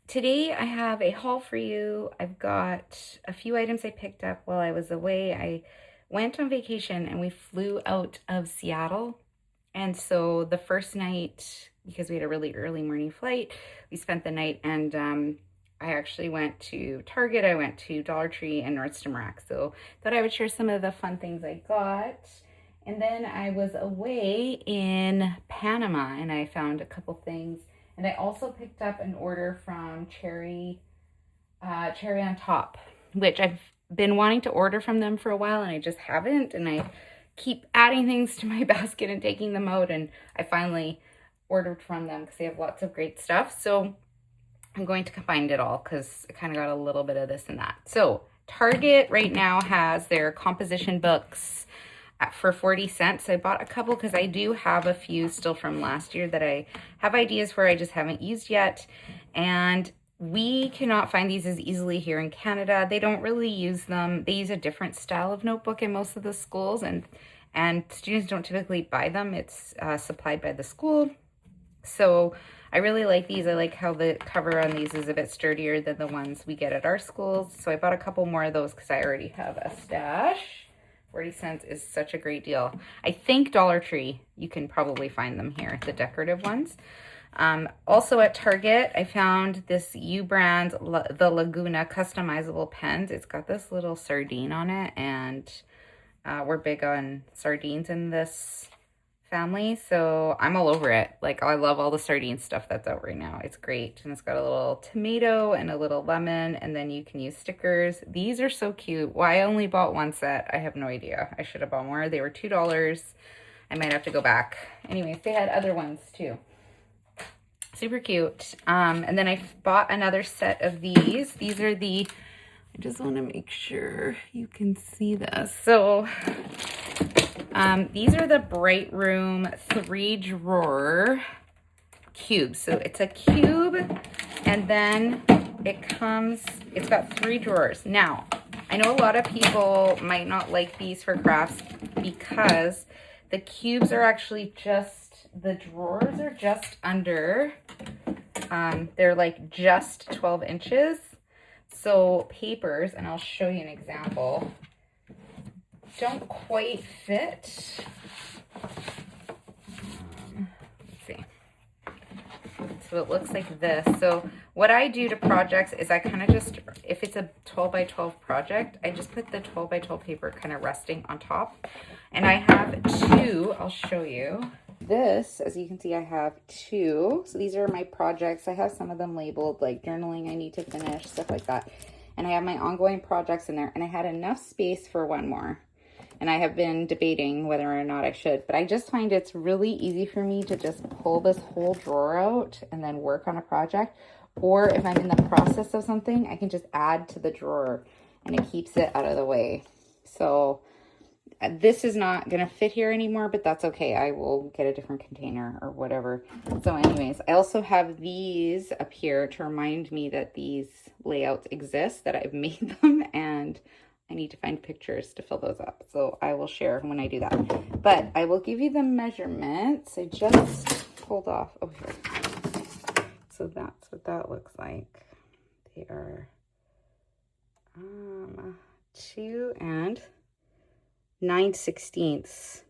Today I have a haul for you. I've got a few items I picked up while I was away. I went on vacation and we flew out of Seattle. And so the first night, because we had a really early morning flight, we spent the night and I actually went to Target, I went to Dollar Tree and Nordstrom Rack. So thought I would share some of the fun things I got. And then I was away in Panama and I found a couple things. And I also picked up an order from Cherry on Top, which I've been wanting to order from them for a while and I just haven't. And I keep adding things to my basket and taking them out. And I finally ordered from them because they have lots of great stuff. So I'm going to combine it all because I kind of got a little bit of this and that. So Target right now has their composition books for 40 cents. I bought a couple because I do have a few still from last year that I have ideas for I just haven't used yet. And we cannot find these as easily here in Canada. They don't really use them. They use a different style of notebook in most of the schools, and students don't typically buy them. It's supplied by the school. So I really like these. I like how the cover on these is a bit sturdier than the ones we get at our schools. So I bought a couple more of those because I already have a stash. 40 cents is such a great deal. I think Dollar Tree, you can probably find them here, the decorative ones. Also at Target, I found this U brand, the Laguna customizable pens. It's got this little sardine on it, and we're big on sardines in this family, so I'm all over it. Like, I love all the sardine stuff that's out right now. It's great. And it's got a little tomato and a little lemon, and then you can use stickers. These are so cute. Why I only bought one set, I have no idea. I should have bought more. They were $2. I might have to go back. Anyways, they had other ones too. Super cute. And then I bought another set of these. These are the, I just want to make sure you can see this. So these are the Bright Room 3-drawer cubes. So it's a cube, and then it's got 3 drawers. Now, I know a lot of people might not like these for crafts because the cubes are actually the drawers are just under, they're like just 12 inches. So papers, and I'll show you an example, don't quite fit. Let's see. So it looks like this. So what I do to projects is I kind of just, if it's a 12 by 12 project, I just put the 12 by 12 paper kind of resting on top. And I have 2, I'll show you. This, as you can see, I have 2. So these are my projects. I have some of them labeled like journaling I need to finish, stuff like that. And I have my ongoing projects in there, and I had enough space for one more. And I have been debating whether or not I should, but I just find it's really easy for me to just pull this whole drawer out and then work on a project. Or if I'm in the process of something, I can just add to the drawer and it keeps it out of the way. So this is not going to fit here anymore, but that's okay. I will get a different container or whatever. So anyways, I also have these up here to remind me that these layouts exist, that I've made them, and I need to find pictures to fill those up. So I will share when I do that. But I will give you the measurements. I just pulled off over here. So that's what that looks like. They are 2 and 9/16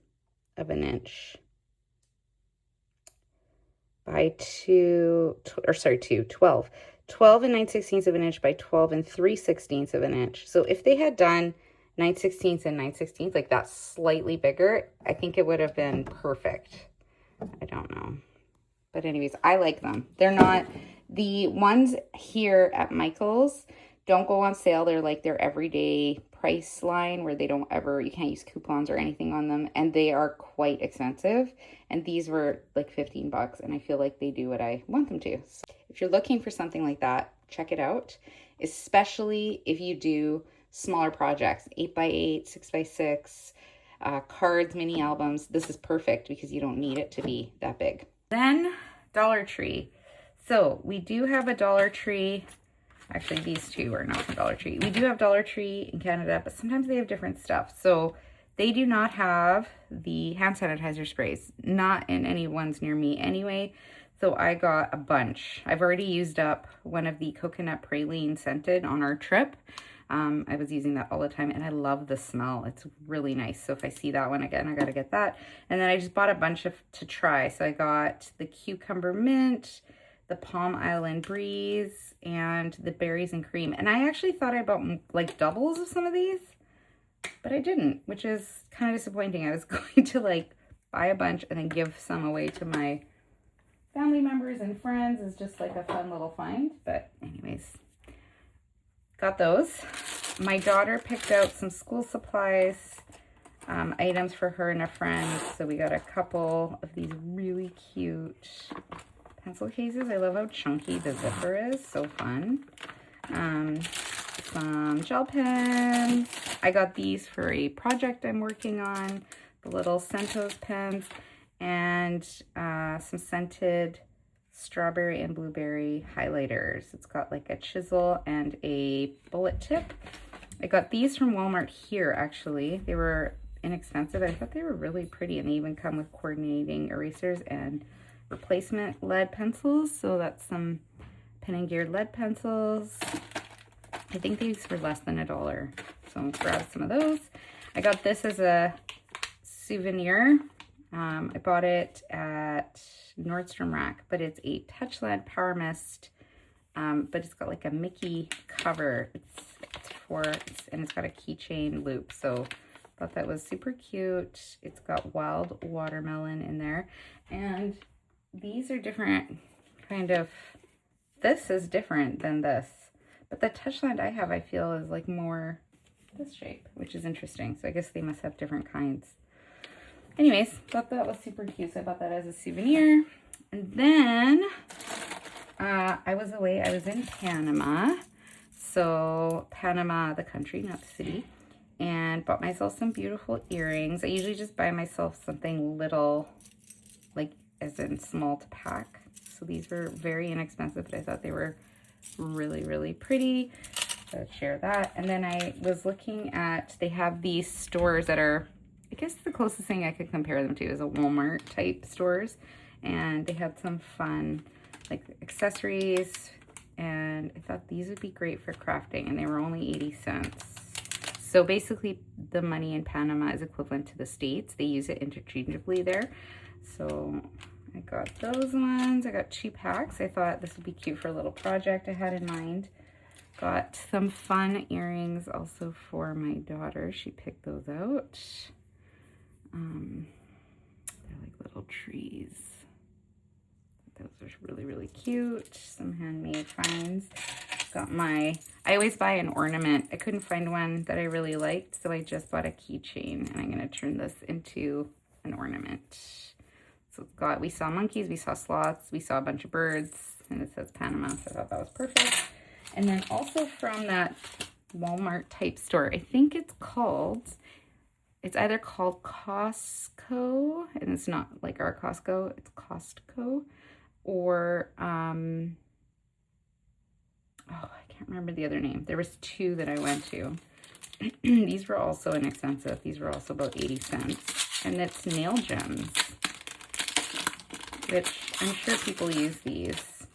of an inch by 12. 12 and 9/16 of an inch by 12 and 3/16 of an inch. So if they had done 9/16 and 9/16, like that's slightly bigger, I think it would have been perfect. I don't know. But anyways, I like them. They're not, the ones here at Michael's don't go on sale. They're like their everyday price line where they don't ever, you can't use coupons or anything on them, and they are quite expensive. And these were like 15 bucks, and I feel like they do what I want them to. So if you're looking for something like that, check it out, especially if you do smaller projects, 8x8, 6x6, cards, mini albums. This is perfect because you don't need it to be that big. Then Dollar Tree. So we do have a Dollar Tree. Actually, these 2 are not from Dollar Tree. We do have Dollar Tree in Canada, but sometimes they have different stuff. So they do not have the hand sanitizer sprays, not in any ones near me anyway. So I got a bunch. I've already used up one of the coconut praline scented on our trip. I was using that all the time, and I love the smell. It's really nice. So if I see that one again, I gotta get that. And then I just bought a bunch to try. So I got the cucumber mint, the Palm Island Breeze, and the berries and cream. And I actually thought I bought like doubles of some of these, but I didn't, which is kind of disappointing. I was going to like buy a bunch and then give some away to my family members and friends as just like a fun little find. But anyways, got those. My daughter picked out some school supplies, items for her and a friend. So we got a couple of these really cute pencil cases. I love how chunky the zipper is. So fun. Some gel pens. I got these for a project I'm working on. The little Centos pens. And some scented strawberry and blueberry highlighters. It's got like a chisel and a bullet tip. I got these from Walmart here, actually. They were inexpensive. I thought they were really pretty, and they even come with coordinating erasers and replacement lead pencils. So that's some pen and geared lead pencils. I think these were less than $1. So I'll grab some of those. I got this as a souvenir. I bought it at Nordstrom Rack, but it's a Touchland Power Mist, but it's got like a Mickey cover. And it's got a keychain loop. So I thought that was super cute. It's got wild watermelon in there. And these are different kind of, this is different than this. But the Touchland I have, I feel, is like more this shape, which is interesting. So I guess they must have different kinds. Anyways, thought that was super cute, so I bought that as a souvenir. And then I was away. I was in Panama. So Panama, the country, not the city. And bought myself some beautiful earrings. I usually just buy myself something little, like as in small to pack. So these were very inexpensive, but I thought they were really, really pretty. So I'd share that. And then I was looking at, they have these stores that are, I guess the closest thing I could compare them to is a Walmart type stores. And they had some fun like accessories, and I thought these would be great for crafting, and they were only 80 cents. So basically the money in Panama is equivalent to the States. They use it interchangeably there. So I got those ones. I got 2 packs. I thought this would be cute for a little project I had in mind. Got some fun earrings also for my daughter. She picked those out. They're like little trees. Those are really, really cute. Some handmade finds. Got my, I always buy an ornament. I couldn't find one that I really liked, so I just bought a keychain, and I'm gonna turn this into an ornament. So it's got, we saw monkeys, we saw sloths, we saw a bunch of birds, and it says Panama, so I thought that was perfect. And then also from that Walmart type store, I think it's either called Costco, and it's not like our Costco, it's Costco, or, oh, I can't remember the other name. There was 2 that I went to. These were also inexpensive. These were also about 80 cents. And it's nail gems, which I'm sure people use these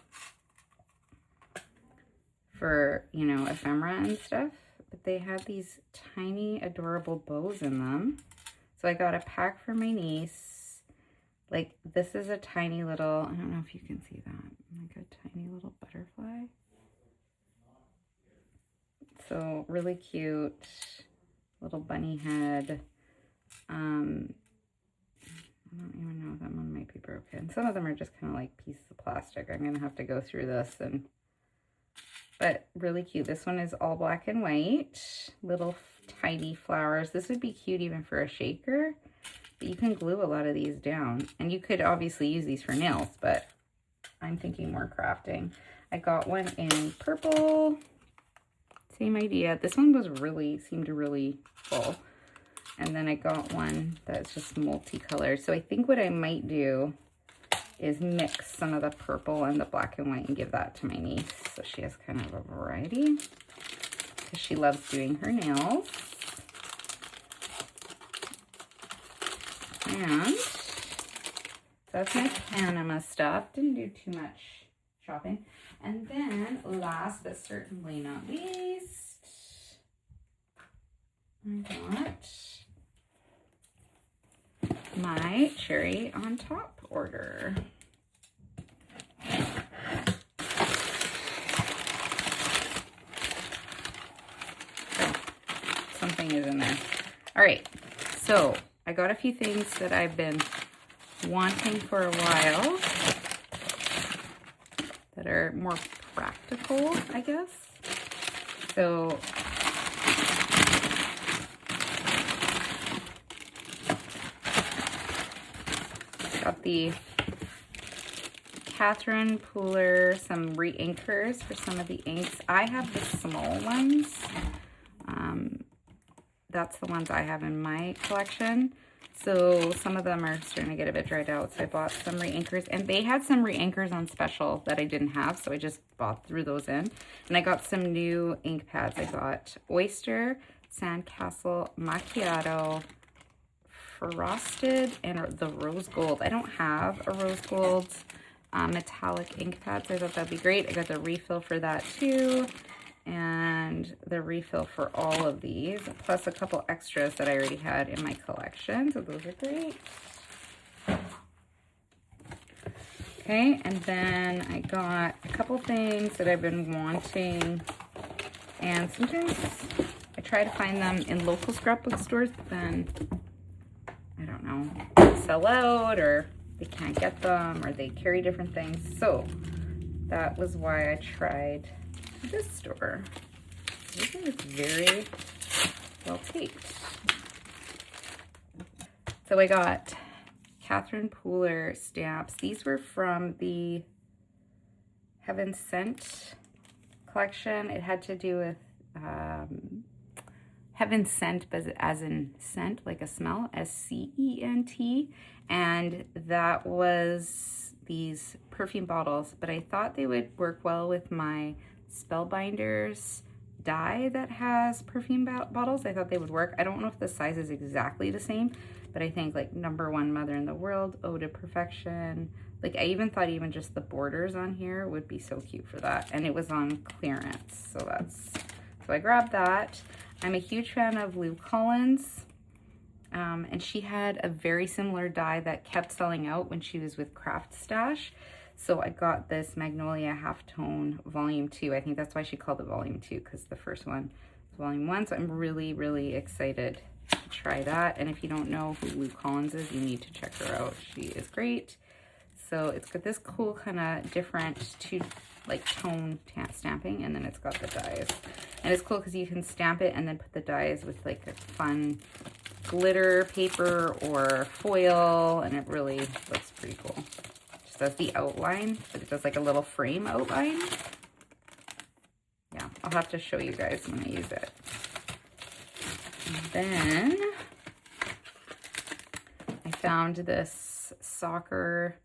for, you know, ephemera and stuff. But they have these tiny, adorable bows in them. So I got a pack for my niece. Like, this is a tiny little, I don't know if you can see that, like a tiny little butterfly. So really cute, little bunny head. I don't even know, that one might be broken. Some of them are just kind of like pieces of plastic. I'm gonna have to go through this, but really cute. This one is all black and white, little tiny flowers. This would be cute even for a shaker, but you can glue a lot of these down. And you could obviously use these for nails, but I'm thinking more crafting. I got one in purple. Same idea. This one was seemed really full. And then I got one that's just multicolored. So I think what I might do is mix some of the purple and the black and white and give that to my niece. So she has kind of a variety, because she loves doing her nails. And that's my Panama stuff. Didn't do too much shopping. And then last but certainly not least, I got my cherry on top order. So, something is in there. All right, so I got a few things that I've been wanting for a while that are more practical, I guess. So got the Catherine Pooler, some re-inkers for some of the inks. I have the small ones. That's the ones I have in my collection. So some of them are starting to get a bit dried out. So I bought some re-inkers, and they had some re-inkers on special that I didn't have. So I just threw those in. And I got some new ink pads. I got Oyster, Sandcastle, Macchiato, Frosted, and the Rose Gold. I don't have a Rose Gold metallic ink pad, so I thought that'd be great. I got the refill for that too, and the refill for all of these, plus a couple extras that I already had in my collection, so those are great. Okay, and then I got a couple things that I've been wanting, and sometimes I try to find them in local scrapbook stores, but then, I don't know, they sell out, or they can't get them, or they carry different things. So that was why I tried this store. Everything is very well taped. So I got Catherine Pooler stamps. These were from the Heaven Scent collection. It had to do with Heaven Scent, but as in scent, like a smell, S-C-E-N-T. And that was these perfume bottles, but I thought they would work well with my Spellbinders die that has perfume bottles. I thought they would work. I don't know if the size is exactly the same, but I think like #1 Mother in the World, Ode to Perfection. Like I even thought even just the borders on here would be so cute for that. And it was on clearance. So I grabbed that. I'm a huge fan of Lou Collins. And she had a very similar die that kept selling out when she was with Craft Stash. So I got this Magnolia Halftone Volume 2. I think that's why she called it Volume 2, because the first one was Volume 1. So I'm really, really excited to try that. And if you don't know who Lou Collins is, you need to check her out. She is great. So it's got this cool kind of different tone stamping, and then it's got the dies. And it's cool because you can stamp it and then put the dies with like a fun glitter paper or foil, and it really looks pretty cool. Just does the outline, but it does like a little frame outline. Yeah, I'll have to show you guys when I use it. And then I found this soccer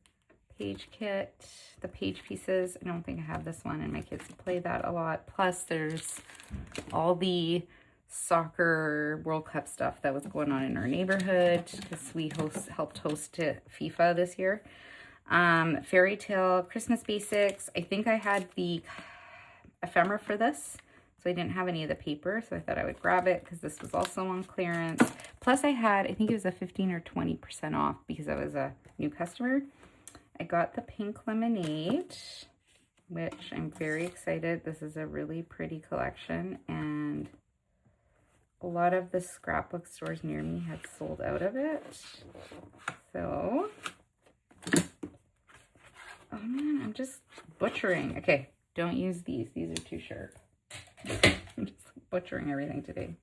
page kit, the page pieces. I don't think I have this one, and my kids play that a lot. Plus there's all the soccer World Cup stuff that was going on in our neighborhood, because we helped host FIFA this year. Fairy Tale Christmas Basics. I think I had the ephemera for this, so I didn't have any of the paper, so I thought I would grab it because this was also on clearance. Plus I think it was a 15 or 20% off because I was a new customer. I got the Pink Lemonade, which I'm very excited. This is a really pretty collection, and a lot of the scrapbook stores near me had sold out of it. So, oh man, I'm just butchering. Okay, don't use these. These are too sharp. I'm just butchering everything today.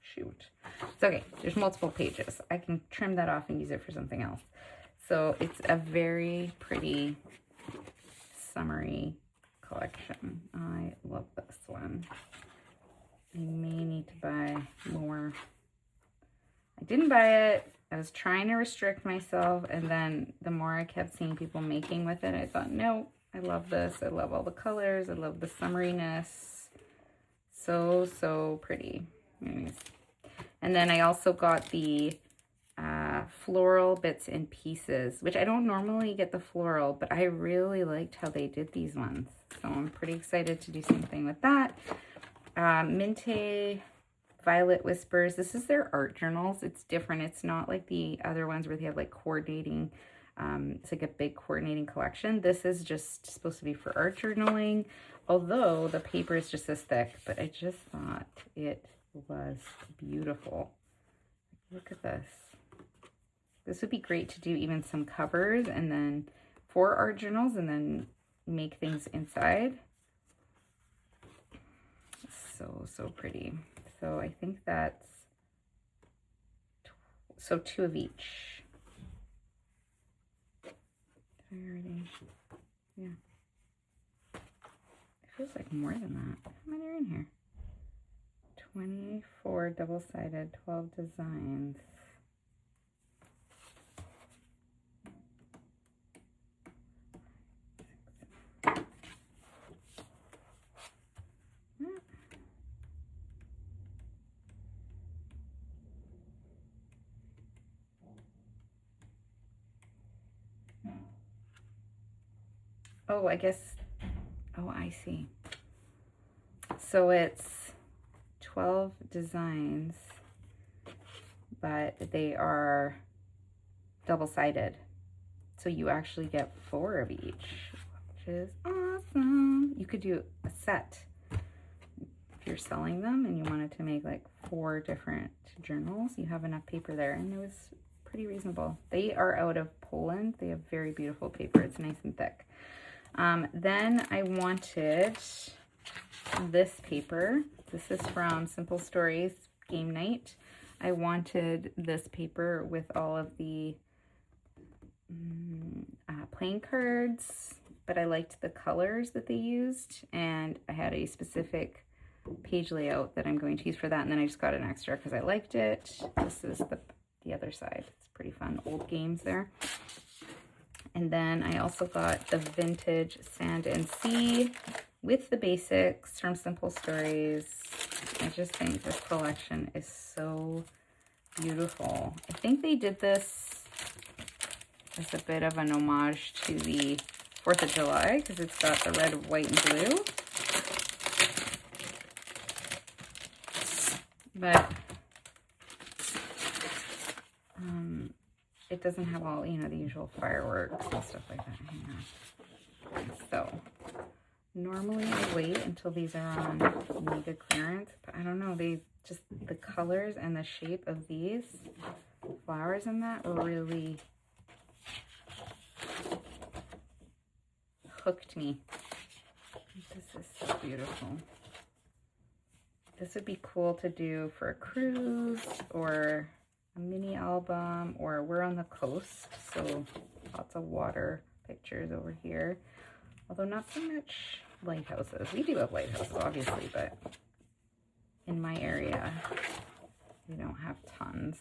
Shoot. It's okay. There's multiple pages. I can trim that off and use it for something else. So it's a very pretty summery collection. I love this one. I may need to buy more. I didn't buy it. I was trying to restrict myself, and then the more I kept seeing people making with it, I thought, no, I love this. I love all the colors. I love the summeriness. So pretty. Anyways. And then I also got the floral bits and pieces, which I don't normally get the floral, but I really liked how they did these ones. So I'm pretty excited to do something with that. Minte Violet Whispers. This is their art journals. It's different. It's not like the other ones where they have like coordinating, it's like a big coordinating collection. This is just supposed to be for art journaling, although the paper is just this thick, but I just thought it was beautiful. Look at this. This would be great to do even some covers and then for art journals and then make things inside. So pretty. So I think that's, so 2 of each. Did I already? Yeah. It feels like more than that. How many are in here? 24 double-sided, 12 designs. Oh, I guess, oh, I see. So it's 12 designs, but they are double-sided. So you actually get 4 of each, which is awesome. You could do a set if you're selling them and you wanted to make like 4 different journals. You have enough paper there, and it was pretty reasonable. They are out of Poland. They have very beautiful paper. It's nice and thick. Then I wanted this paper. This is from Simple Stories Game Night. I wanted this paper with all of the playing cards, but I liked the colors that they used, and I had a specific page layout that I'm going to use for that, and then I just got an extra because I liked it. This is the other side. It's pretty fun. Old games there. And then I also got the vintage Sand and Sea with the basics from Simple Stories. I just think this collection is so beautiful. I think they did this as a bit of an homage to the 4th of July because it's got the red, white, and blue. But it doesn't have all, you know, the usual fireworks and stuff like that. Hang on. So normally I wait until these are on mega clearance, but I don't know, they just, the colors and the shape of these flowers in that really hooked me. This is so beautiful. This would be cool to do for a cruise or a mini album, or we're on the coast, so lots of water pictures over here. Although not so much lighthouses. We do have lighthouses, obviously, but in my area, we don't have tons.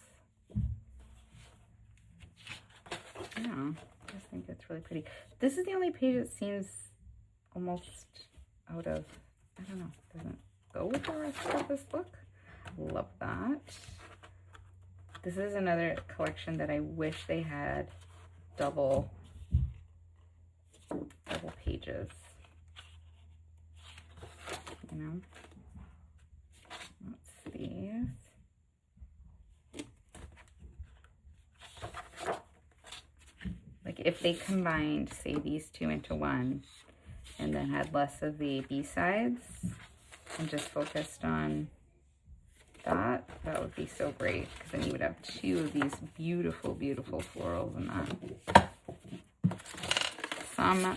Yeah, I just think it's really pretty. This is the only page that seems almost out of, I don't know, doesn't go with the rest of this book. Love that. This is another collection that I wish they had double pages, you know. What's these? Like if they combined, say, these 2 into one and then had less of the B-sides and just focused on that would be so great, because then you would have 2 of these beautiful, beautiful florals in that. Some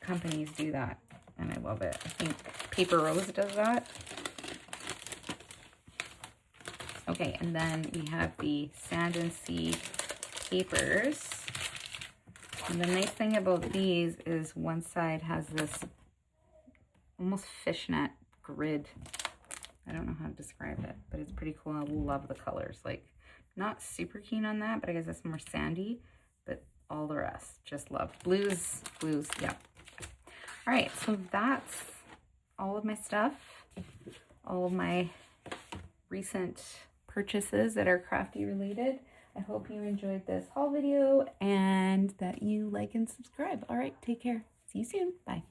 companies do that, and I love it. I think Paper Rose does that. Okay, and then we have the Sand and Sea papers. And the nice thing about these is one side has this almost fishnet grid. I don't know how to describe it, but it's pretty cool. I love the colors. Like, not super keen on that, but I guess it's more sandy, but all the rest, just love. Blues, yeah. All right, so that's all of my stuff, all of my recent purchases that are Crafty related. I hope you enjoyed this haul video and that you like and subscribe. All right, take care. See you soon. Bye.